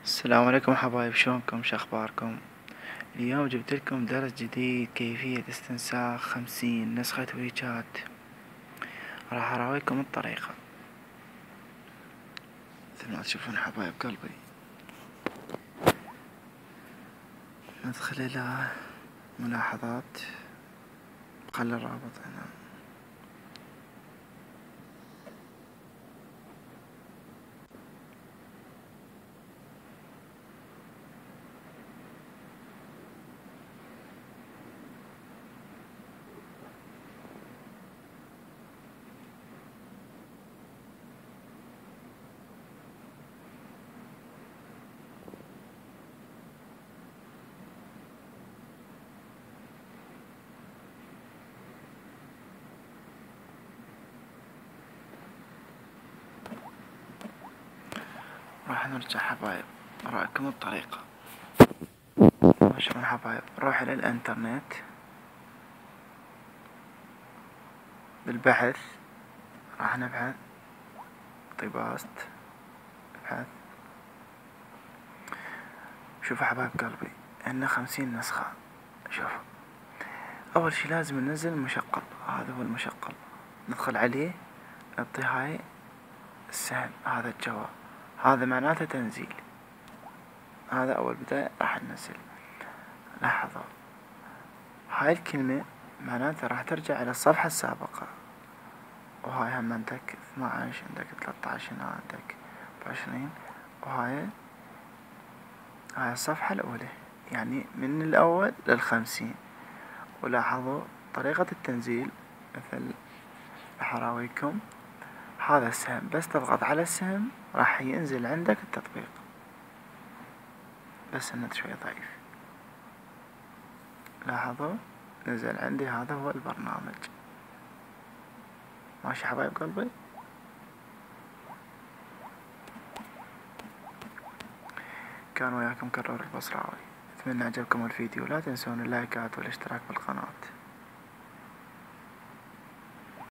السلام عليكم حبايب، شلونكم؟ شخباركم؟ اليوم جبت لكم درس جديد، كيفية استنساخ 50 نسخة ويتشات. راح اراويكم الطريقة مثل ما تشوفون حبايب قلبي. ندخل الى ملاحظات، خلي الرابط هنا. راح نرجع حبايب، اراكم الطريقة. شوفون حبايب، نروح الى الانترنت بالبحث. راح نبحث طيباست، ابحث. شوفوا حبايب قلبي، عندنا 50 نسخة. شوف، اول شي لازم ننزل المشغل. هذا هو المشغل، ندخل عليه، نعطي هاي السهم، هذا الجواب، هذا معناته تنزيل. هذا اول بداية راح ننزل. لاحظوا هاي الكلمة معناته راح ترجع الى الصفحة السابقة. وهاي هم عندك 12، عندك 13، هنا عندك 24، وهاي الصفحة الاولى، يعني من الاول لل50. ولاحظوا طريقة التنزيل، مثل راح اراويكم. هذا السهم، بس تضغط على السهم راح ينزل عندك التطبيق. بس النت شوي ضعيف. لاحظوا نزل عندي، هذا هو البرنامج. ماشي حبايب قلبي؟ كان وياكم كرر البصراوي. اتمنى عجبكم الفيديو، لا تنسون اللايكات والاشتراك بالقناة.